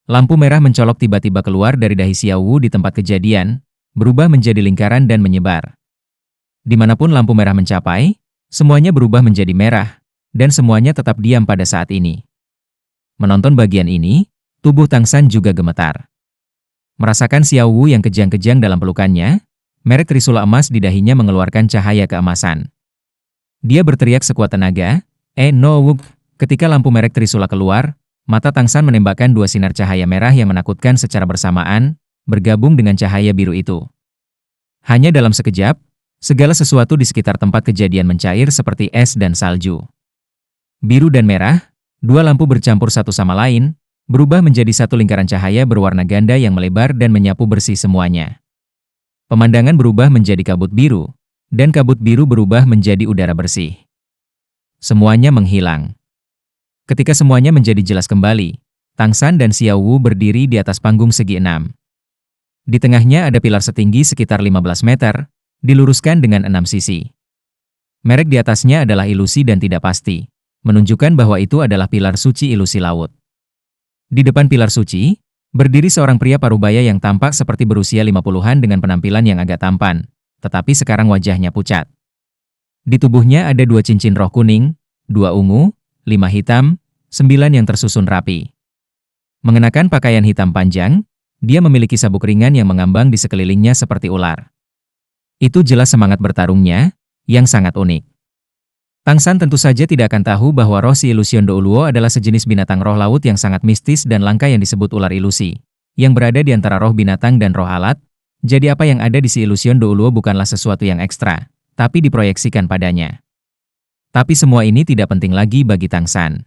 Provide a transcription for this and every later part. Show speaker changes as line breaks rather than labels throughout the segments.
Lampu merah mencolok tiba-tiba keluar dari dahi Xiao Wu di tempat kejadian, berubah menjadi lingkaran dan menyebar. Dimanapun lampu merah mencapai, semuanya berubah menjadi merah, dan semuanya tetap diam pada saat ini. Menonton bagian ini, tubuh Tang San juga gemetar. Merasakan Xiao Wu yang kejang-kejang dalam pelukannya, merek trisula emas di dahinya mengeluarkan cahaya keemasan. Dia berteriak sekuat tenaga, no Wu. Ketika lampu merek trisula keluar, mata Tang San menembakkan dua sinar cahaya merah yang menakutkan secara bersamaan, bergabung dengan cahaya biru itu. Hanya dalam sekejap, segala sesuatu di sekitar tempat kejadian mencair seperti es dan salju. Biru dan merah, dua lampu bercampur satu sama lain, berubah menjadi satu lingkaran cahaya berwarna ganda yang melebar dan menyapu bersih semuanya. Pemandangan berubah menjadi kabut biru, dan kabut biru berubah menjadi udara bersih. Semuanya menghilang. Ketika semuanya menjadi jelas kembali, Tang San dan Xiao Wu berdiri di atas panggung segi 6. Di tengahnya ada pilar setinggi sekitar 15 meter, diluruskan dengan 6 sisi. Merek di atasnya adalah ilusi dan tidak pasti, menunjukkan bahwa itu adalah pilar suci ilusi laut. Di depan pilar suci, berdiri seorang pria parubaya yang tampak seperti berusia 50-an dengan penampilan yang agak tampan, tetapi sekarang wajahnya pucat. Di tubuhnya ada 2 cincin roh kuning, 2 ungu, 5 hitam, 9 yang tersusun rapi. Mengenakan pakaian hitam panjang, dia memiliki sabuk ringan yang mengambang di sekelilingnya seperti ular. Itu jelas semangat bertarungnya, yang sangat unik. Tang San tentu saja tidak akan tahu bahwa roh si Illusion Douluo adalah sejenis binatang roh laut yang sangat mistis dan langka yang disebut ular ilusi, yang berada di antara roh binatang dan roh alat. Jadi apa yang ada di si Illusion Douluo bukanlah sesuatu yang ekstra, tapi diproyeksikan padanya. Tapi semua ini tidak penting lagi bagi Tang San.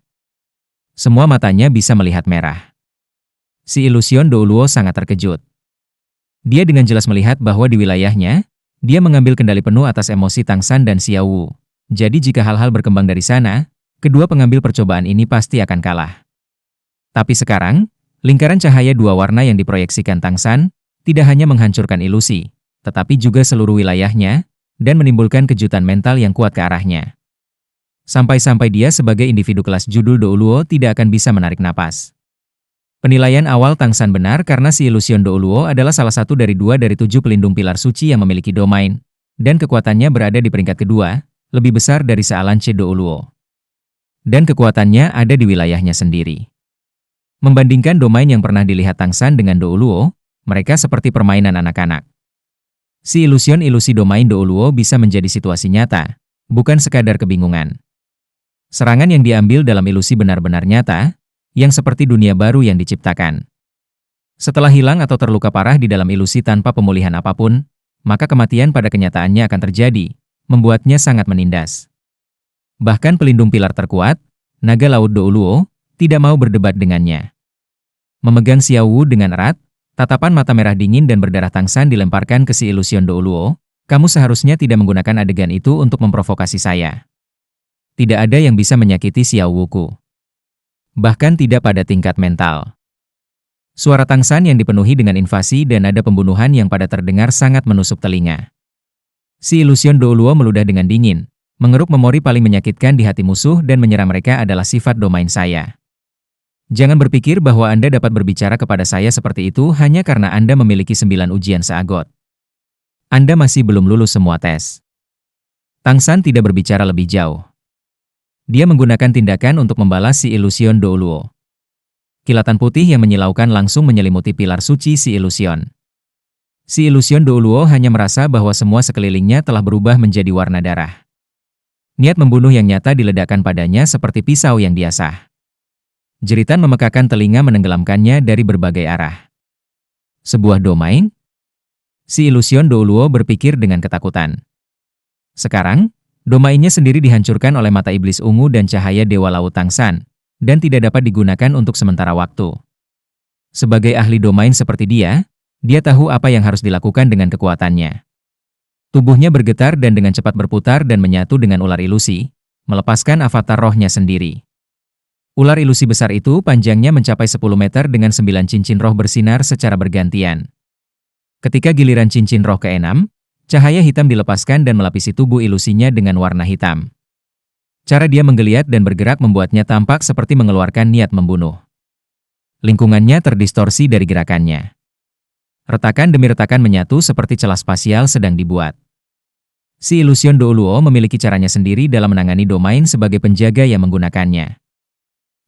Semua matanya bisa melihat merah. Si Illusion Douluo sangat terkejut. Dia dengan jelas melihat bahwa di wilayahnya, dia mengambil kendali penuh atas emosi Tang San dan Xiao Wu. Jadi jika hal-hal berkembang dari sana, kedua pengambil percobaan ini pasti akan kalah. Tapi sekarang, lingkaran cahaya 2 warna yang diproyeksikan Tang San, tidak hanya menghancurkan ilusi, tetapi juga seluruh wilayahnya, dan menimbulkan kejutan mental yang kuat ke arahnya. Sampai-sampai dia sebagai individu kelas judul Douluo tidak akan bisa menarik napas. Penilaian awal Tang San benar karena si Illusion Douluo adalah salah satu dari 2 dari 7 pelindung pilar suci yang memiliki domain, dan kekuatannya berada di peringkat kedua, lebih besar dari Sealanche Douluo. Dan kekuatannya ada di wilayahnya sendiri. Membandingkan domain yang pernah dilihat Tang San dengan Douluo, mereka seperti permainan anak-anak. Si Illusion ilusi domain Douluo bisa menjadi situasi nyata, bukan sekadar kebingungan. Serangan yang diambil dalam ilusi benar-benar nyata, yang seperti dunia baru yang diciptakan. Setelah hilang atau terluka parah di dalam ilusi tanpa pemulihan apapun, maka kematian pada kenyataannya akan terjadi, membuatnya sangat menindas. Bahkan pelindung pilar terkuat, naga laut Douluo, tidak mau berdebat dengannya. Memegang Xiao Wu dengan erat, tatapan mata merah dingin dan berdarah Tang San dilemparkan ke si Illusion Douluo. Kamu seharusnya tidak menggunakan adegan itu untuk memprovokasi saya. Tidak ada yang bisa menyakiti Xiao Wu-ku. Bahkan tidak pada tingkat mental. Suara Tang San yang dipenuhi dengan invasi dan nada pembunuhan yang pada terdengar sangat menusuk telinga. Si Illusion Douluo meludah dengan dingin, mengeruk memori paling menyakitkan di hati musuh dan menyerang mereka adalah sifat domain saya. Jangan berpikir bahwa Anda dapat berbicara kepada saya seperti itu hanya karena Anda memiliki 9 ujian seagot. Anda masih belum lulus semua tes. Tang San tidak berbicara lebih jauh. Dia menggunakan tindakan untuk membalas si Illusion Douluo. Kilatan putih yang menyilaukan langsung menyelimuti pilar suci si Illusion. Si Illusion Douluo hanya merasa bahwa semua sekelilingnya telah berubah menjadi warna darah. Niat membunuh yang nyata diledakkan padanya seperti pisau yang diasah. Jeritan memekakan telinga menenggelamkannya dari berbagai arah. Sebuah domain? Si Illusion Douluo berpikir dengan ketakutan. Sekarang, domainnya sendiri dihancurkan oleh mata iblis ungu dan cahaya Dewa Laut Tang San, dan tidak dapat digunakan untuk sementara waktu. Sebagai ahli domain seperti dia tahu apa yang harus dilakukan dengan kekuatannya. Tubuhnya bergetar dan dengan cepat berputar dan menyatu dengan ular ilusi, melepaskan avatar rohnya sendiri. Ular ilusi besar itu panjangnya mencapai 10 meter dengan 9 cincin roh bersinar secara bergantian. Ketika giliran cincin roh ke-6, cahaya hitam dilepaskan dan melapisi tubuh ilusinya dengan warna hitam. Cara dia menggeliat dan bergerak membuatnya tampak seperti mengeluarkan niat membunuh. Lingkungannya terdistorsi dari gerakannya. Retakan demi retakan menyatu seperti celah spasial sedang dibuat. Si Illusion Douluo memiliki caranya sendiri dalam menangani domain sebagai penjaga yang menggunakannya.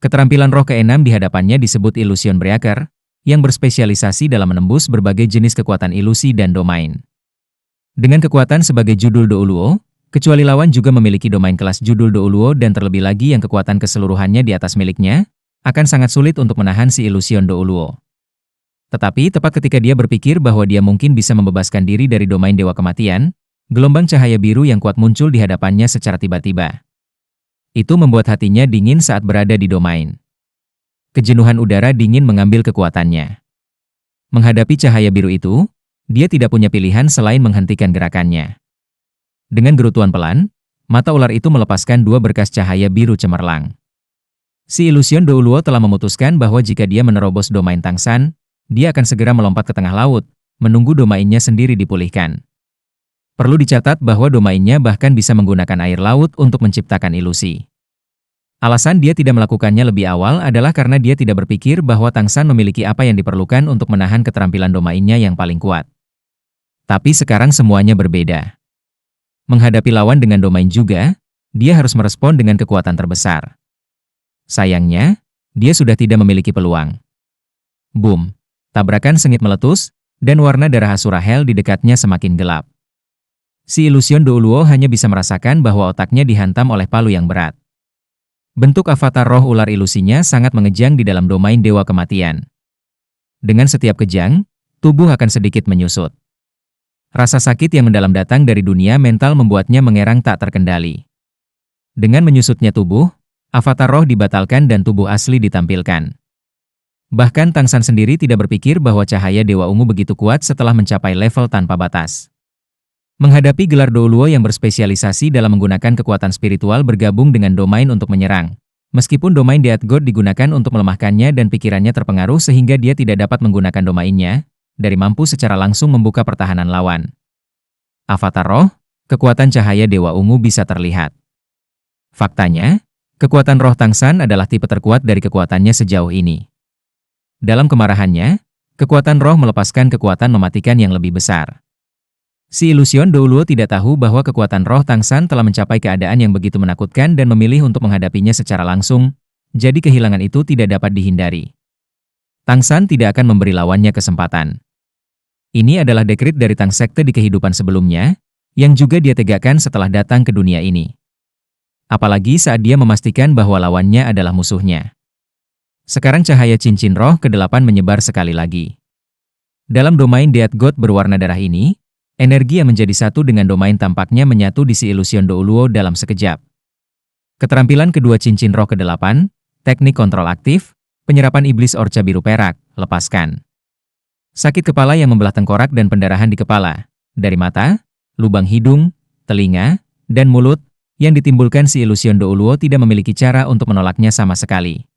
Keterampilan roh keenam di hadapannya disebut Illusion Breaker, yang berspesialisasi dalam menembus berbagai jenis kekuatan ilusi dan domain. Dengan kekuatan sebagai judul Douluo, kecuali lawan juga memiliki domain kelas judul Douluo dan terlebih lagi yang kekuatan keseluruhannya di atas miliknya, akan sangat sulit untuk menahan si Illusion Douluo. Tetapi tepat ketika dia berpikir bahwa dia mungkin bisa membebaskan diri dari domain Dewa Kematian, gelombang cahaya biru yang kuat muncul di hadapannya secara tiba-tiba. Itu membuat hatinya dingin saat berada di domain. Kejenuhan udara dingin mengambil kekuatannya. Menghadapi cahaya biru itu, dia tidak punya pilihan selain menghentikan gerakannya. Dengan gerutuan pelan, mata ular itu melepaskan dua berkas cahaya biru cemerlang. Si Illusion Douluo telah memutuskan bahwa jika dia menerobos domain Tangsan, dia akan segera melompat ke tengah laut, menunggu domainnya sendiri dipulihkan. Perlu dicatat bahwa domainnya bahkan bisa menggunakan air laut untuk menciptakan ilusi. Alasan dia tidak melakukannya lebih awal adalah karena dia tidak berpikir bahwa Tangsan memiliki apa yang diperlukan untuk menahan keterampilan domainnya yang paling kuat. Tapi sekarang semuanya berbeda. Menghadapi lawan dengan domain juga, dia harus merespon dengan kekuatan terbesar. Sayangnya, dia sudah tidak memiliki peluang. Boom! Tabrakan sengit meletus, dan warna darah Asura Hell di dekatnya semakin gelap. Si Illusion Douluo hanya bisa merasakan bahwa otaknya dihantam oleh palu yang berat. Bentuk avatar roh ular ilusinya sangat mengejang di dalam domain Dewa Kematian. Dengan setiap kejang, tubuh akan sedikit menyusut. Rasa sakit yang mendalam datang dari dunia mental membuatnya mengerang tak terkendali. Dengan menyusutnya tubuh, avatar roh dibatalkan dan tubuh asli ditampilkan. Bahkan Tangsan sendiri tidak berpikir bahwa cahaya Dewa Ungu begitu kuat setelah mencapai level tanpa batas. Menghadapi gelar Douluo yang berspesialisasi dalam menggunakan kekuatan spiritual bergabung dengan domain untuk menyerang. Meskipun domain Death God digunakan untuk melemahkannya dan pikirannya terpengaruh sehingga dia tidak dapat menggunakan domainnya, dari mampu secara langsung membuka pertahanan lawan. Avatar roh, kekuatan cahaya Dewa Ungu bisa terlihat. Faktanya, kekuatan roh Tangsan adalah tipe terkuat dari kekuatannya sejauh ini. Dalam kemarahannya, kekuatan roh melepaskan kekuatan mematikan yang lebih besar. Si Illusion Douluo tidak tahu bahwa kekuatan roh Tangsan telah mencapai keadaan yang begitu menakutkan dan memilih untuk menghadapinya secara langsung, jadi kehilangan itu tidak dapat dihindari. Tangsan tidak akan memberi lawannya kesempatan. Ini adalah dekrit dari Tang Sekte di kehidupan sebelumnya, yang juga dia tegakkan setelah datang ke dunia ini. Apalagi saat dia memastikan bahwa lawannya adalah musuhnya. Sekarang cahaya cincin roh ke-8 menyebar sekali lagi. Dalam domain Death God berwarna darah ini, energi yang menjadi satu dengan domain tampaknya menyatu di si Illusion Douluo dalam sekejap. Keterampilan kedua cincin roh ke-8, teknik kontrol aktif, penyerapan iblis orca biru perak, lepaskan. Sakit kepala yang membelah tengkorak dan pendarahan di kepala, dari mata, lubang hidung, telinga, dan mulut, yang ditimbulkan si Illusion Douluo tidak memiliki cara untuk menolaknya sama sekali.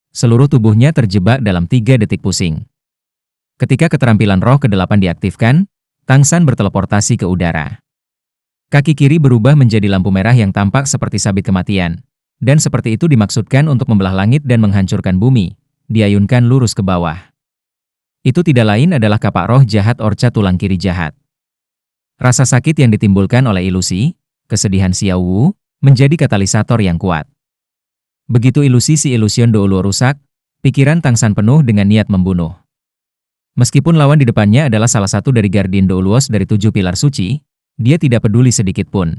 Seluruh tubuhnya terjebak dalam 3 detik pusing. Ketika keterampilan roh ke-8 diaktifkan, Tangsan berteleportasi ke udara. Kaki kiri berubah menjadi lampu merah yang tampak seperti sabit kematian. Dan seperti itu dimaksudkan untuk membelah langit dan menghancurkan bumi, diayunkan lurus ke bawah. Itu tidak lain adalah kapak roh jahat orca tulang kiri jahat. Rasa sakit yang ditimbulkan oleh ilusi, kesedihan Xiao Wu, menjadi katalisator yang kuat. Begitu ilusi si Illusion Douluo rusak, pikiran Tangsan penuh dengan niat membunuh. Meskipun lawan di depannya adalah salah satu dari Guardian Douluos dari 7 pilar suci, dia tidak peduli sedikit pun.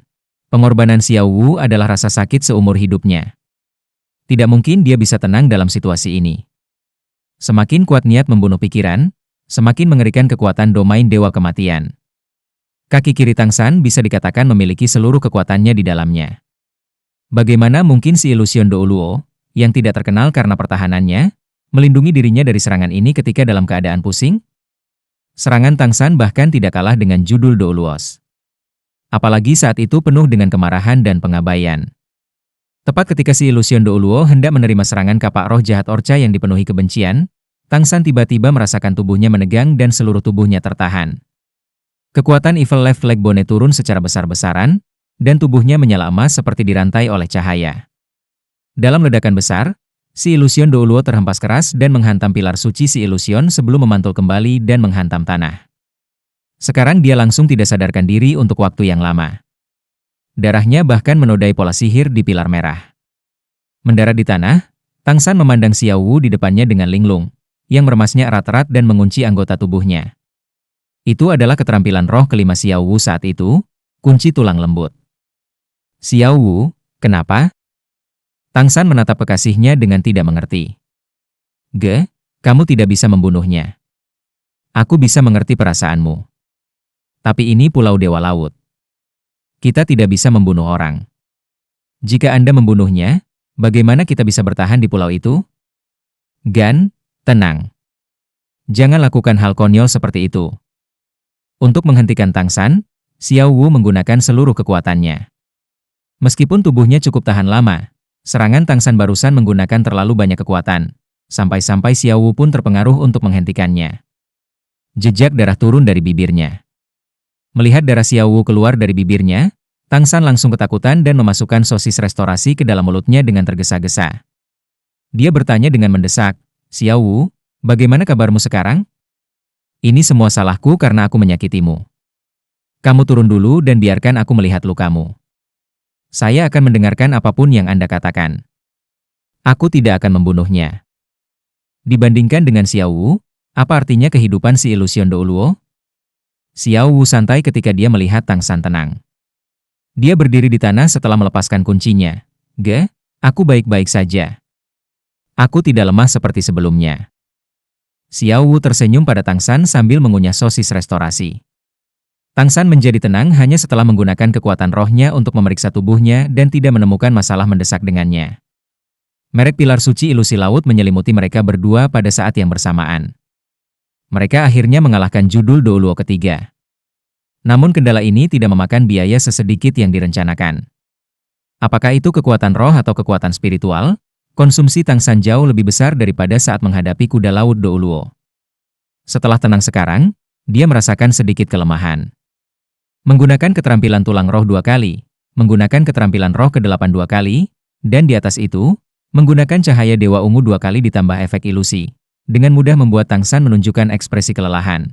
Pengorbanan Xiao Wu adalah rasa sakit seumur hidupnya. Tidak mungkin dia bisa tenang dalam situasi ini. Semakin kuat niat membunuh pikiran, semakin mengerikan kekuatan domain Dewa Kematian. Kaki kiri Tangsan bisa dikatakan memiliki seluruh kekuatannya di dalamnya. Bagaimana mungkin si Illusion Douluo, yang tidak terkenal karena pertahanannya, melindungi dirinya dari serangan ini ketika dalam keadaan pusing? Serangan Tangsan bahkan tidak kalah dengan judul Douluos. Apalagi saat itu penuh dengan kemarahan dan pengabaian. Tepat ketika si Illusion Douluo hendak menerima serangan kapak roh jahat orca yang dipenuhi kebencian, Tangsan tiba-tiba merasakan tubuhnya menegang dan seluruh tubuhnya tertahan. Kekuatan Evil Left Leg Bone turun secara besar-besaran, dan tubuhnya menyala emas seperti dirantai oleh cahaya. Dalam ledakan besar, Si ilusion Douluo terhempas keras dan menghantam pilar suci si ilusion sebelum memantul kembali dan menghantam tanah. Sekarang dia langsung tidak sadarkan diri untuk waktu yang lama. Darahnya bahkan menodai pola sihir di pilar merah. Mendarat di tanah, Tang San memandang Xiao Wu di depannya dengan linglung, yang meremasnya erat-erat dan mengunci anggota tubuhnya. Itu adalah keterampilan roh kelima Xiao Wu saat itu, kunci tulang lembut. Xiao Wu, kenapa? Tang San menatap kekasihnya dengan tidak mengerti. Kamu tidak bisa membunuhnya. Aku bisa mengerti perasaanmu. Tapi ini Pulau Dewa Laut. Kita tidak bisa membunuh orang. Jika Anda membunuhnya, bagaimana kita bisa bertahan di pulau itu? Gan, tenang. Jangan lakukan hal konyol seperti itu. Untuk menghentikan Tang San, Xiao Wu menggunakan seluruh kekuatannya. Meskipun tubuhnya cukup tahan lama, serangan Tang San barusan menggunakan terlalu banyak kekuatan, sampai-sampai Xiao Wu pun terpengaruh untuk menghentikannya. Jejak darah turun dari bibirnya. Melihat darah Xiao Wu keluar dari bibirnya, Tang San langsung ketakutan dan memasukkan sosis restorasi ke dalam mulutnya dengan tergesa-gesa. Dia bertanya dengan mendesak, Xiao Wu, bagaimana kabarmu sekarang? Ini semua salahku karena aku menyakitimu. Kamu turun dulu dan biarkan aku melihat lukamu. Saya akan mendengarkan apapun yang Anda katakan. Aku tidak akan membunuhnya. Dibandingkan dengan Xiao Wu, apa artinya kehidupan si ilusion Douluo? Xiao Wu santai ketika dia melihat Tang San tenang. Dia berdiri di tanah setelah melepaskan kuncinya. Aku baik-baik saja. Aku tidak lemah seperti sebelumnya. Xiao Wu tersenyum pada Tang San sambil mengunyah sosis restorasi. Tang San menjadi tenang hanya setelah menggunakan kekuatan rohnya untuk memeriksa tubuhnya dan tidak menemukan masalah mendesak dengannya. Merek pilar suci ilusi laut menyelimuti mereka berdua pada saat yang bersamaan. Mereka akhirnya mengalahkan judul Douluo ketiga. Namun kendala ini tidak memakan biaya sesedikit yang direncanakan. Apakah itu kekuatan roh atau kekuatan spiritual? Konsumsi Tang San jauh lebih besar daripada saat menghadapi kuda laut Douluo. Setelah tenang sekarang, dia merasakan sedikit kelemahan. Menggunakan keterampilan tulang roh 2 kali, menggunakan keterampilan roh ke-8 2 kali, dan di atas itu, menggunakan cahaya Dewa Ungu 2 kali ditambah efek ilusi, dengan mudah membuat Tang San menunjukkan ekspresi kelelahan.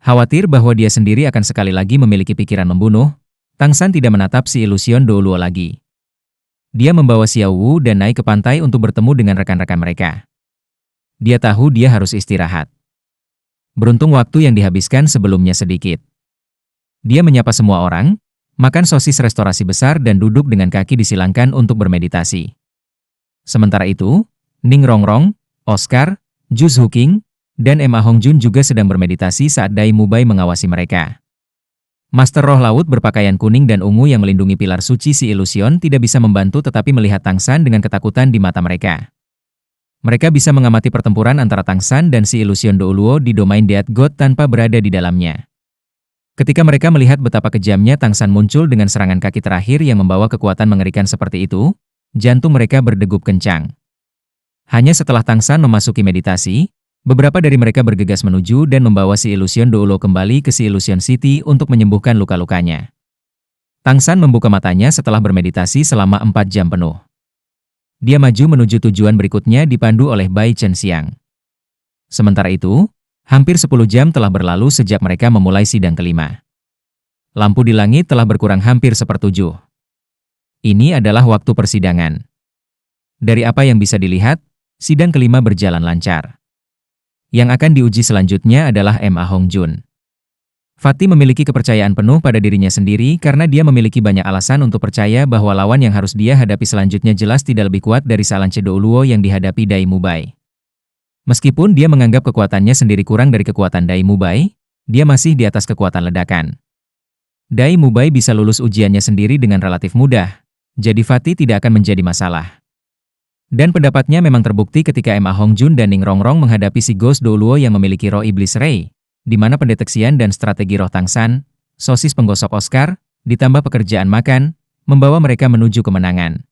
Khawatir bahwa dia sendiri akan sekali lagi memiliki pikiran membunuh, Tang San tidak menatap si ilusion Douluo lagi. Dia membawa Xiao Wu dan naik ke pantai untuk bertemu dengan rekan-rekan mereka. Dia tahu dia harus istirahat. Beruntung waktu yang dihabiskan sebelumnya sedikit. Dia menyapa semua orang, makan sosis restorasi besar dan duduk dengan kaki disilangkan untuk bermeditasi. Sementara itu, Ning Rongrong, Oscar, Ju Zhuqing, dan Emma Hongjun juga sedang bermeditasi saat Dai Mubai mengawasi mereka. Master Roh Laut berpakaian kuning dan ungu yang melindungi pilar suci si ilusion tidak bisa membantu tetapi melihat Tang San dengan ketakutan di mata mereka. Mereka bisa mengamati pertempuran antara Tang San dan si ilusion Douluo di domain Death God tanpa berada di dalamnya. Ketika mereka melihat betapa kejamnya Tang San muncul dengan serangan kaki terakhir yang membawa kekuatan mengerikan seperti itu, jantung mereka berdegup kencang. Hanya setelah Tang San memasuki meditasi, beberapa dari mereka bergegas menuju dan membawa si ilusion Douluo kembali ke si Illusion City untuk menyembuhkan luka-lukanya. Tang San membuka matanya setelah bermeditasi selama 4 jam penuh. Dia maju menuju tujuan berikutnya dipandu oleh Bai Chen Xiang. Sementara itu, hampir 10 jam telah berlalu sejak mereka memulai sidang kelima. Lampu di langit telah berkurang hampir 1/7. Ini adalah waktu persidangan. Dari apa yang bisa dilihat, sidang kelima berjalan lancar. Yang akan diuji selanjutnya adalah Emma Hongjun. Fatih memiliki kepercayaan penuh pada dirinya sendiri karena dia memiliki banyak alasan untuk percaya bahwa lawan yang harus dia hadapi selanjutnya jelas tidak lebih kuat dari Salanche Douluo yang dihadapi Dai Mubai. Meskipun dia menganggap kekuatannya sendiri kurang dari kekuatan Dai Mubai, dia masih di atas kekuatan ledakan. Dai Mubai bisa lulus ujiannya sendiri dengan relatif mudah, jadi Fatih tidak akan menjadi masalah. Dan pendapatnya memang terbukti ketika Emma Hongjun dan Ning Rongrong menghadapi si Ghost Douluo yang memiliki roh Iblis Ray, di mana pendeteksian dan strategi roh Tang San, sosis penggosok Oscar, ditambah pekerjaan makan, membawa mereka menuju kemenangan.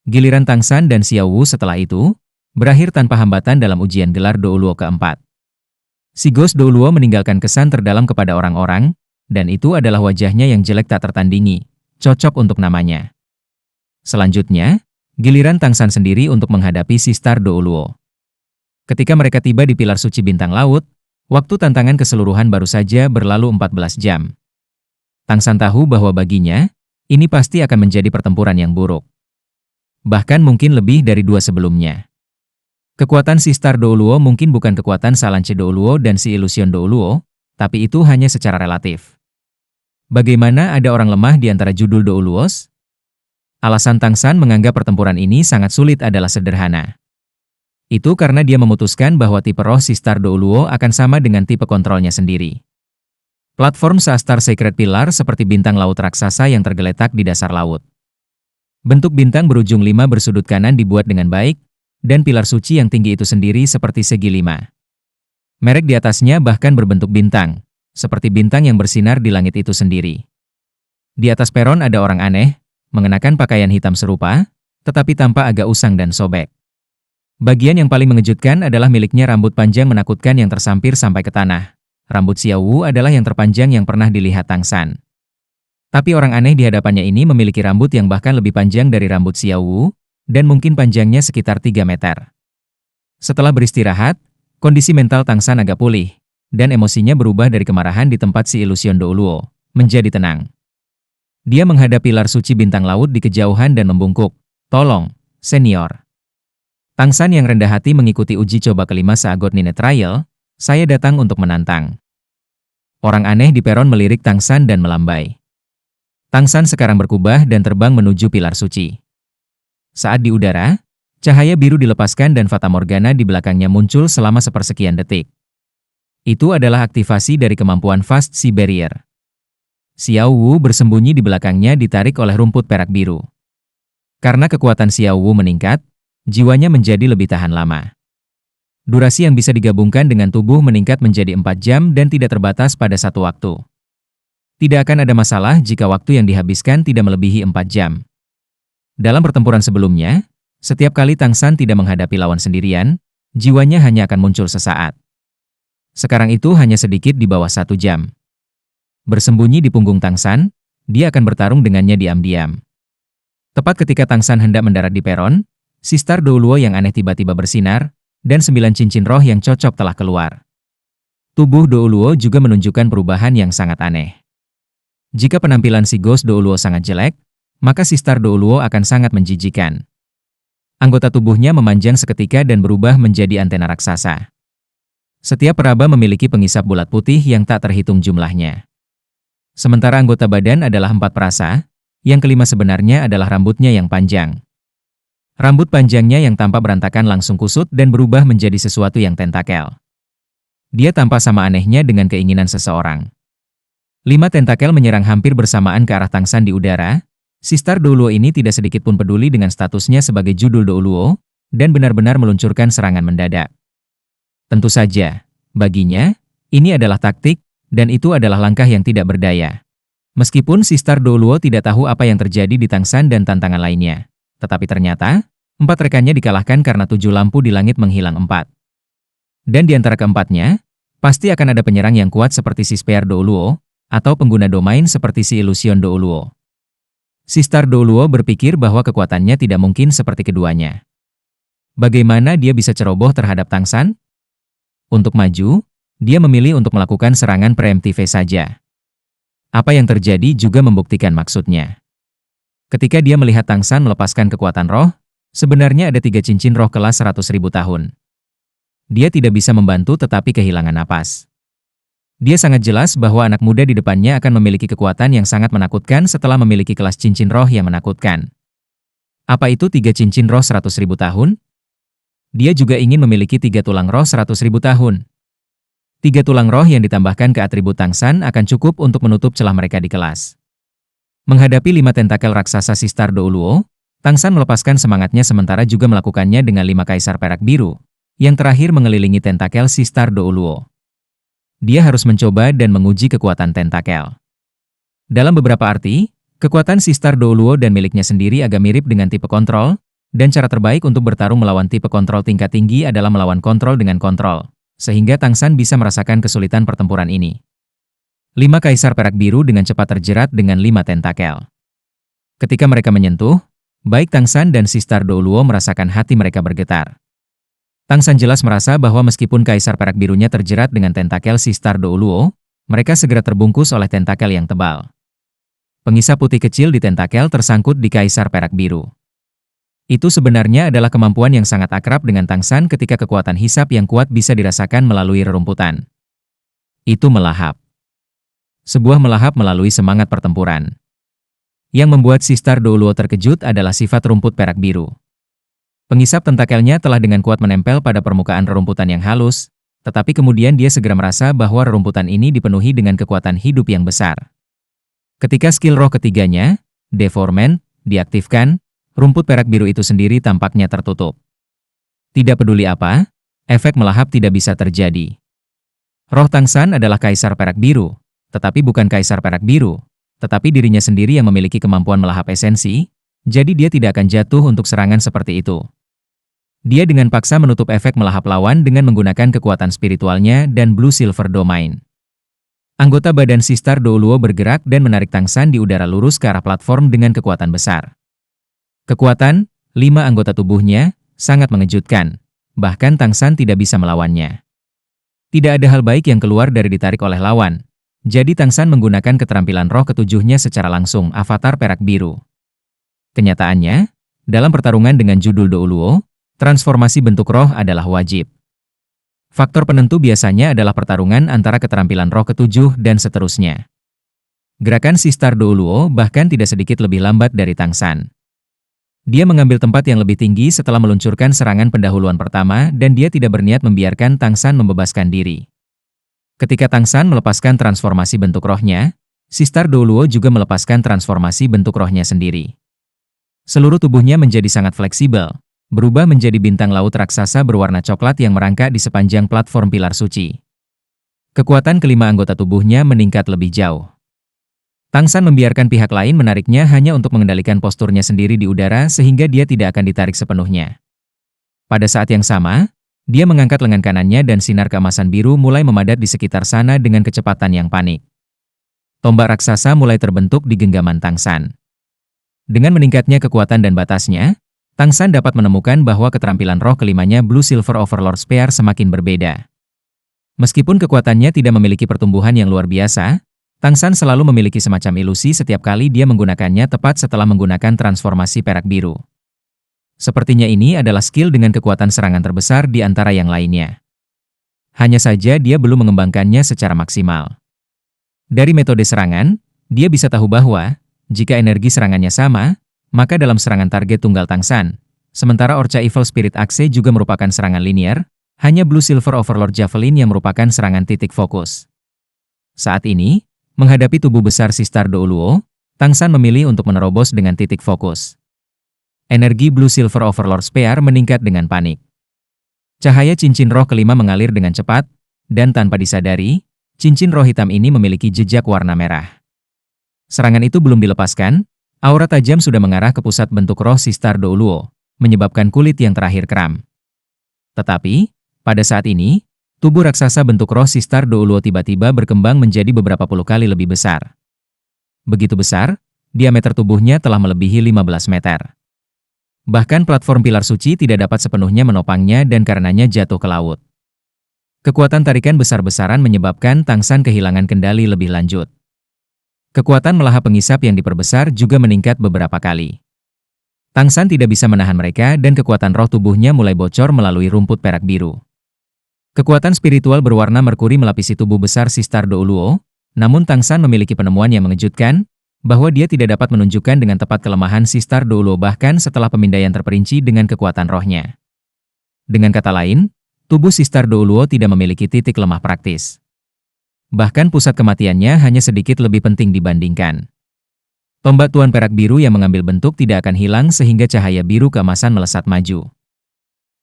Giliran Tang San dan Xiao Wu setelah itu, berakhir tanpa hambatan dalam ujian gelar Douluo keempat. Si Ghost Douluo meninggalkan kesan terdalam kepada orang-orang, dan itu adalah wajahnya yang jelek tak tertandingi, cocok untuk namanya. Selanjutnya, Giliran Tang San sendiri untuk menghadapi Sistar Douluo. Ketika mereka tiba di pilar suci bintang laut, waktu tantangan keseluruhan baru saja berlalu 14 jam. Tang San tahu bahwa baginya, ini pasti akan menjadi pertempuran yang buruk. Bahkan mungkin lebih dari dua sebelumnya. Kekuatan Sistar Douluo mungkin bukan kekuatan Salanche Douluo dan si Illusion Douluo, tapi itu hanya secara relatif. Bagaimana ada orang lemah di antara judul Douluos? Alasan Tang San menganggap pertempuran ini sangat sulit adalah sederhana. Itu karena dia memutuskan bahwa tipe roh Sistar Douluo akan sama dengan tipe kontrolnya sendiri. Platform Sastar Sacred Pillar seperti bintang laut raksasa yang tergeletak di dasar laut. Bentuk bintang berujung 5 bersudut kanan dibuat dengan baik, dan pilar suci yang tinggi itu sendiri seperti segi 5. Merek di atasnya bahkan berbentuk bintang, seperti bintang yang bersinar di langit itu sendiri. Di atas peron ada orang aneh, mengenakan pakaian hitam serupa, tetapi tampak agak usang dan sobek. Bagian yang paling mengejutkan adalah miliknya rambut panjang menakutkan yang tersampir sampai ke tanah. Rambut Xiao Wu adalah yang terpanjang yang pernah dilihat Tang San. Tapi orang aneh di hadapannya ini memiliki rambut yang bahkan lebih panjang dari rambut Xiao Wu, dan mungkin panjangnya sekitar 3 meter. Setelah beristirahat, kondisi mental Tang San agak pulih, dan emosinya berubah dari kemarahan di tempat si Illusion Douluo, menjadi tenang. Dia menghadap pilar suci bintang laut di kejauhan dan membungkuk, "Tolong, senior." Tang San yang rendah hati mengikuti uji coba kelima Seagot Nine Trial, "Saya datang untuk menantang." Orang aneh di peron melirik Tang San dan melambai. Tang San sekarang berkubah dan terbang menuju pilar suci. Saat di udara, cahaya biru dilepaskan dan Fata Morgana di belakangnya muncul selama sepersekian detik. Itu adalah aktivasi dari kemampuan Fast Sea Barrier. Xiao Wu bersembunyi di belakangnya ditarik oleh rumput perak biru. Karena kekuatan Xiao Wu meningkat, jiwanya menjadi lebih tahan lama. Durasi yang bisa digabungkan dengan tubuh meningkat menjadi 4 jam dan tidak terbatas pada satu waktu. Tidak akan ada masalah jika waktu yang dihabiskan tidak melebihi 4 jam. Dalam pertempuran sebelumnya, setiap kali Tang San tidak menghadapi lawan sendirian, jiwanya hanya akan muncul sesaat. Sekarang itu hanya sedikit di bawah 1 jam. Bersembunyi di punggung Tang San, dia akan bertarung dengannya diam-diam. Tepat ketika Tang San hendak mendarat di peron, Sistar Douluo yang aneh tiba-tiba bersinar, dan 9 cincin roh yang cocok telah keluar. Tubuh Douluo juga menunjukkan perubahan yang sangat aneh. Jika penampilan si Ghost Douluo sangat jelek, maka Sistar Douluo akan sangat menjijikan. Anggota tubuhnya memanjang seketika dan berubah menjadi antena raksasa. Setiap peraba memiliki pengisap bulat putih yang tak terhitung jumlahnya. Sementara anggota badan adalah 4 perasa, yang kelima sebenarnya adalah rambutnya yang panjang. Rambut panjangnya yang tampak berantakan langsung kusut dan berubah menjadi sesuatu yang tentakel. Dia tampak sama anehnya dengan keinginan seseorang. 5 tentakel menyerang hampir bersamaan ke arah Tang San di udara. Sistar Douluo ini tidak sedikit pun peduli dengan statusnya sebagai judul Douluo, dan benar-benar meluncurkan serangan mendadak. Tentu saja, baginya, ini adalah taktik, dan itu adalah langkah yang tidak berdaya. Meskipun Sistar Douluo tidak tahu apa yang terjadi di Tang San dan tantangan lainnya, tetapi ternyata, 4 rekannya dikalahkan karena 7 lampu di langit menghilang 4. Dan di antara keempatnya, pasti akan ada penyerang yang kuat seperti si Spear Douluo, atau pengguna domain seperti si Illusion Douluo. Sistar Douluo berpikir bahwa kekuatannya tidak mungkin seperti keduanya. Bagaimana dia bisa ceroboh terhadap Tang San? Untuk maju, dia memilih untuk melakukan serangan preemptif saja. Apa yang terjadi juga membuktikan maksudnya. Ketika dia melihat Tang San melepaskan kekuatan roh, sebenarnya ada 3 cincin roh kelas 100.000 tahun. Dia tidak bisa membantu tetapi kehilangan napas. Dia sangat jelas bahwa anak muda di depannya akan memiliki kekuatan yang sangat menakutkan setelah memiliki kelas cincin roh yang menakutkan. Apa itu 3 cincin roh 100.000 tahun? Dia juga ingin memiliki 3 tulang roh 100.000 tahun. 3 tulang roh yang ditambahkan ke atribut Tang San akan cukup untuk menutup celah mereka di kelas. Menghadapi 5 tentakel raksasa Sistar Douluo, Tang San melepaskan semangatnya sementara juga melakukannya dengan 5 kaisar perak biru, yang terakhir mengelilingi tentakel Sistar Douluo. Dia harus mencoba dan menguji kekuatan tentakel. Dalam beberapa arti, kekuatan Sistar Douluo dan miliknya sendiri agak mirip dengan tipe kontrol, dan cara terbaik untuk bertarung melawan tipe kontrol tingkat tinggi adalah melawan kontrol dengan kontrol, sehingga Tang San bisa merasakan kesulitan pertempuran ini. 5 kaisar perak biru dengan cepat terjerat dengan 5 tentakel. Ketika mereka menyentuh, Baik Tang San dan Sistar Douluo merasakan hati mereka bergetar. Tang San jelas merasa bahwa meskipun Kaisar Perak Birunya terjerat dengan tentakel Sistar Douluo, mereka segera terbungkus oleh tentakel yang tebal. Pengisap putih kecil di tentakel tersangkut di Kaisar Perak Biru. Itu sebenarnya adalah kemampuan yang sangat akrab dengan Tang San ketika kekuatan hisap yang kuat bisa dirasakan melalui rerumputan. Itu melahap. Sebuah melahap melalui semangat pertempuran. Yang membuat Sistar Douluo terkejut adalah sifat rumput perak biru. Pengisap tentakelnya telah dengan kuat menempel pada permukaan rerumputan yang halus, tetapi kemudian dia segera merasa bahwa rerumputan ini dipenuhi dengan kekuatan hidup yang besar. Ketika skill roh ketiganya, Deformant, diaktifkan, rumput perak biru itu sendiri tampaknya tertutup. Tidak peduli apa, efek melahap tidak bisa terjadi. Roh Tang San adalah Kaisar Perak Biru, tetapi bukan Kaisar Perak Biru, tetapi dirinya sendiri yang memiliki kemampuan melahap esensi, jadi dia tidak akan jatuh untuk serangan seperti itu. Dia dengan paksa menutup efek melahap lawan dengan menggunakan kekuatan spiritualnya dan Blue Silver Domain. Anggota badan Sistar Douluo bergerak dan menarik Tang San di udara lurus ke arah platform dengan kekuatan besar. Kekuatan 5 anggota tubuhnya sangat mengejutkan, bahkan Tang San tidak bisa melawannya. Tidak ada hal baik yang keluar dari ditarik oleh lawan. Jadi Tang San menggunakan keterampilan roh ketujuhnya secara langsung, Avatar Perak Biru. Kenyataannya, dalam pertarungan dengan judul Douluo, transformasi bentuk roh adalah wajib. Faktor penentu biasanya adalah pertarungan antara keterampilan roh ketujuh dan seterusnya. Gerakan Sistar Douluo bahkan tidak sedikit lebih lambat dari Tang San. Dia mengambil tempat yang lebih tinggi setelah meluncurkan serangan pendahuluan pertama dan dia tidak berniat membiarkan Tang San membebaskan diri. Ketika Tang San melepaskan transformasi bentuk rohnya, Sistar Douluo juga melepaskan transformasi bentuk rohnya sendiri. Seluruh tubuhnya menjadi sangat fleksibel, berubah menjadi bintang laut raksasa berwarna coklat yang merangkak di sepanjang platform pilar suci. Kekuatan kelima anggota tubuhnya meningkat lebih jauh. Tang San membiarkan pihak lain menariknya hanya untuk mengendalikan posturnya sendiri di udara sehingga dia tidak akan ditarik sepenuhnya. Pada saat yang sama, dia mengangkat lengan kanannya dan sinar keemasan biru mulai memadat di sekitar sana dengan kecepatan yang panik. Tombak raksasa mulai terbentuk di genggaman Tang San. Dengan meningkatnya kekuatan dan batasnya, Tang San dapat menemukan bahwa keterampilan roh kelimanya Blue Silver Overlord Spear semakin berbeda. Meskipun kekuatannya tidak memiliki pertumbuhan yang luar biasa, Tang San selalu memiliki semacam ilusi setiap kali dia menggunakannya tepat setelah menggunakan transformasi perak biru. Sepertinya ini adalah skill dengan kekuatan serangan terbesar di antara yang lainnya. Hanya saja dia belum mengembangkannya secara maksimal. Dari metode serangan, dia bisa tahu bahwa, jika energi serangannya sama, maka dalam serangan target tunggal Tang San, sementara Orca Evil Spirit Axe juga merupakan serangan linear, hanya Blue Silver Overlord Javelin yang merupakan serangan titik fokus. Saat ini, menghadapi tubuh besar Sistar Douluo, Tang San memilih untuk menerobos dengan titik fokus. Energi Blue Silver Overlord Spear meningkat dengan panik. Cahaya cincin roh kelima mengalir dengan cepat, dan tanpa disadari, cincin roh hitam ini memiliki jejak warna merah. Serangan itu belum dilepaskan, aura tajam sudah mengarah ke pusat bentuk roh Sistar Douluo, menyebabkan kulit yang terakhir kram. Tetapi, pada saat ini, tubuh raksasa bentuk roh Sistar Douluo tiba-tiba berkembang menjadi beberapa puluh kali lebih besar. Begitu besar, diameter tubuhnya telah melebihi 15 meter. Bahkan platform pilar suci tidak dapat sepenuhnya menopangnya dan karenanya jatuh ke laut. Kekuatan tarikan besar-besaran menyebabkan Tang San kehilangan kendali lebih lanjut. Kekuatan melahap pengisap yang diperbesar juga meningkat beberapa kali. Tang San tidak bisa menahan mereka dan kekuatan roh tubuhnya mulai bocor melalui rumput perak biru. Kekuatan spiritual berwarna merkuri melapisi tubuh besar Sistar Douluo, namun Tang San memiliki penemuan yang mengejutkan, bahwa dia tidak dapat menunjukkan dengan tepat kelemahan Sistar Douluo bahkan setelah pemindaian terperinci dengan kekuatan rohnya. Dengan kata lain, tubuh Sistar Douluo tidak memiliki titik lemah praktis. Bahkan pusat kematiannya hanya sedikit lebih penting dibandingkan. Tombak Tuan Perak Biru yang mengambil bentuk tidak akan hilang sehingga cahaya biru keemasan melesat maju.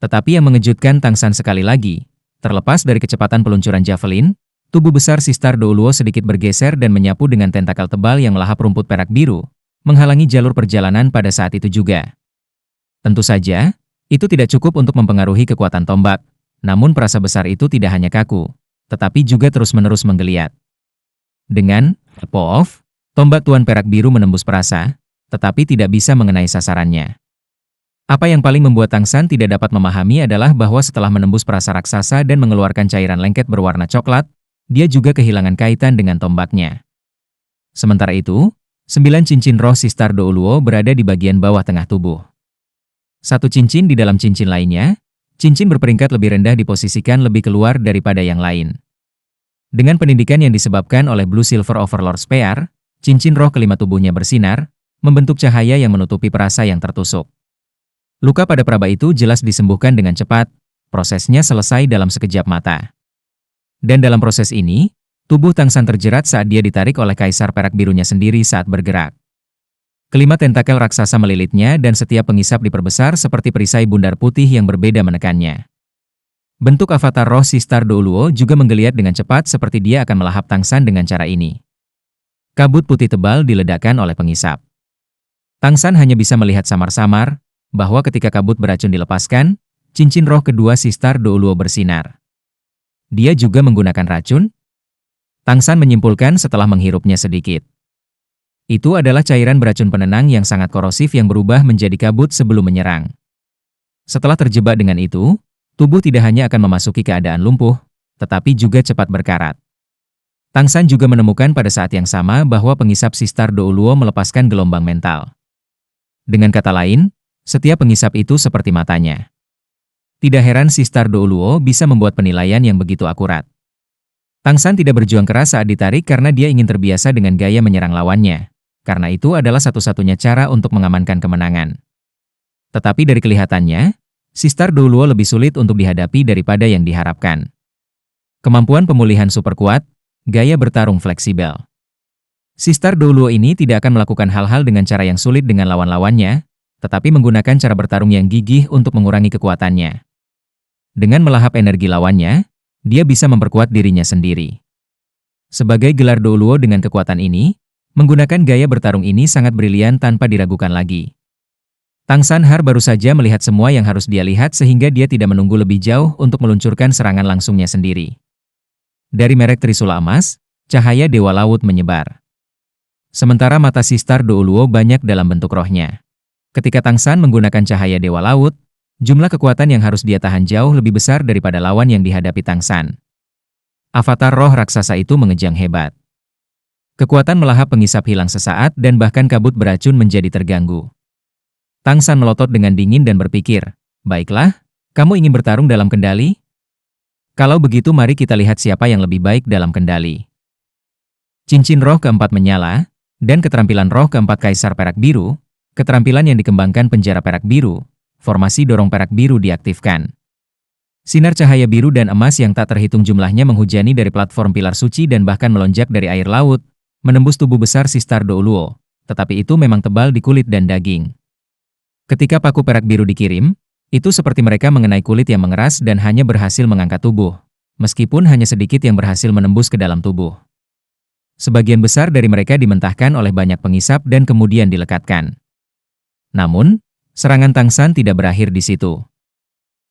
Tetapi yang mengejutkan Tang San sekali lagi, terlepas dari kecepatan peluncuran javelin, tubuh besar Sistar Douluo sedikit bergeser dan menyapu dengan tentakel tebal yang melahap rumput perak biru, menghalangi jalur perjalanan pada saat itu juga. Tentu saja, itu tidak cukup untuk mempengaruhi kekuatan tombak, namun perasa besar itu tidak hanya kaku, tetapi juga terus-menerus menggeliat. Dengan Paw Off, tombak Tuan Perak Biru menembus perasa, tetapi tidak bisa mengenai sasarannya. Apa yang paling membuat Tang San tidak dapat memahami adalah bahwa setelah menembus perasa raksasa dan mengeluarkan cairan lengket berwarna coklat, dia juga kehilangan kaitan dengan tombaknya. Sementara itu, 9 cincin roh Sistar Douluo berada di bagian bawah tengah tubuh. Satu cincin di dalam cincin lainnya, cincin berperingkat lebih rendah diposisikan lebih keluar daripada yang lain. Dengan pendidikan yang disebabkan oleh Blue Silver Overlord Spear, cincin roh kelima tubuhnya bersinar, membentuk cahaya yang menutupi perasa yang tertusuk. Luka pada peraba itu jelas disembuhkan dengan cepat, prosesnya selesai dalam sekejap mata. Dan dalam proses ini, tubuh Tang San terjerat saat dia ditarik oleh kaisar perak birunya sendiri saat bergerak. Kelima tentakel raksasa melilitnya dan setiap pengisap diperbesar seperti perisai bundar putih yang berbeda menekannya. Bentuk avatar roh Sistar Douluo juga menggeliat dengan cepat seperti dia akan melahap Tang San dengan cara ini. Kabut putih tebal diledakkan oleh pengisap. Tang San hanya bisa melihat samar-samar bahwa ketika kabut beracun dilepaskan, cincin roh kedua Sistar Douluo bersinar. Dia juga menggunakan racun? Tang San menyimpulkan setelah menghirupnya sedikit. Itu adalah cairan beracun penenang yang sangat korosif yang berubah menjadi kabut sebelum menyerang. Setelah terjebak dengan itu, tubuh tidak hanya akan memasuki keadaan lumpuh, tetapi juga cepat berkarat. Tang San juga menemukan pada saat yang sama bahwa pengisap Sistar Douluo melepaskan gelombang mental. Dengan kata lain, setiap pengisap itu seperti matanya. Tidak heran Sistar Douluo bisa membuat penilaian yang begitu akurat. Tang San tidak berjuang keras saat ditarik karena dia ingin terbiasa dengan gaya menyerang lawannya. Karena itu adalah satu-satunya cara untuk mengamankan kemenangan. Tetapi dari kelihatannya, Sistar Douluo lebih sulit untuk dihadapi daripada yang diharapkan. Kemampuan pemulihan super kuat, gaya bertarung fleksibel. Sistar Douluo ini tidak akan melakukan hal-hal dengan cara yang sulit dengan lawan-lawannya, tetapi menggunakan cara bertarung yang gigih untuk mengurangi kekuatannya. Dengan melahap energi lawannya, dia bisa memperkuat dirinya sendiri. Sebagai gelar Douluo dengan kekuatan ini, menggunakan gaya bertarung ini sangat brilian tanpa diragukan lagi. Tang San baru saja melihat semua yang harus dia lihat sehingga dia tidak menunggu lebih jauh untuk meluncurkan serangan langsungnya sendiri. Dari merek Trisula Emas, cahaya Dewa Laut menyebar. Sementara mata Sistar Douluo banyak dalam bentuk rohnya. Ketika Tang San menggunakan cahaya Dewa Laut, jumlah kekuatan yang harus dia tahan jauh lebih besar daripada lawan yang dihadapi Tang San. Avatar roh raksasa itu mengejang hebat. Kekuatan melahap pengisap hilang sesaat dan bahkan kabut beracun menjadi terganggu. Tang San melotot dengan dingin dan berpikir, "Baiklah, kamu ingin bertarung dalam kendali? Kalau begitu mari kita lihat siapa yang lebih baik dalam kendali." Cincin roh keempat menyala, dan keterampilan roh keempat Kaisar Perak Biru, keterampilan yang dikembangkan penjara perak biru, formasi dorong perak biru diaktifkan. Sinar cahaya biru dan emas yang tak terhitung jumlahnya menghujani dari platform pilar suci dan bahkan melonjak dari air laut, menembus tubuh besar Sistar Douluo, tetapi itu memang tebal di kulit dan daging. Ketika paku perak biru dikirim, itu seperti mereka mengenai kulit yang mengeras dan hanya berhasil mengangkat tubuh, meskipun hanya sedikit yang berhasil menembus ke dalam tubuh. Sebagian besar dari mereka dimentahkan oleh banyak pengisap dan kemudian dilekatkan. Namun, serangan Tang San tidak berakhir di situ.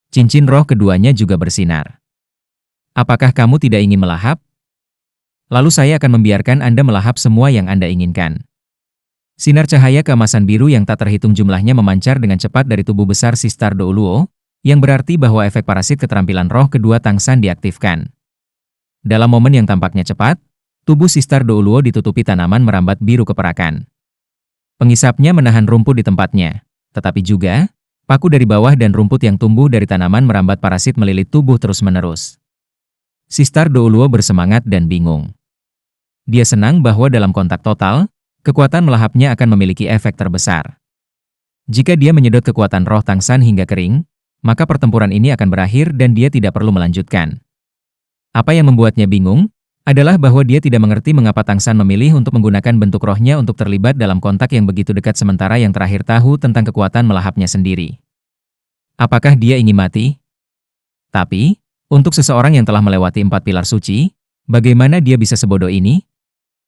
Cincin roh keduanya juga bersinar. Apakah kamu tidak ingin melahap? Lalu saya akan membiarkan Anda melahap semua yang Anda inginkan. Sinar cahaya keemasan biru yang tak terhitung jumlahnya memancar dengan cepat dari tubuh besar Sistar Douluo, yang berarti bahwa efek parasit keterampilan roh kedua Tang San diaktifkan. Dalam momen yang tampaknya cepat, tubuh Sistar Douluo ditutupi tanaman merambat biru keperakan. Pengisapnya menahan rumput di tempatnya, tetapi juga, paku dari bawah dan rumput yang tumbuh dari tanaman merambat parasit melilit tubuh terus-menerus. Sistar Douluo bersemangat dan bingung. Dia senang bahwa dalam kontak total, kekuatan melahapnya akan memiliki efek terbesar. Jika dia menyedot kekuatan roh Tang San hingga kering, maka pertempuran ini akan berakhir dan dia tidak perlu melanjutkan. Apa yang membuatnya bingung adalah bahwa dia tidak mengerti mengapa Tang San memilih untuk menggunakan bentuk rohnya untuk terlibat dalam kontak yang begitu dekat sementara yang terakhir tahu tentang kekuatan melahapnya sendiri. Apakah dia ingin mati? Tapi, untuk seseorang yang telah melewati 4 pilar suci, bagaimana dia bisa sebodoh ini?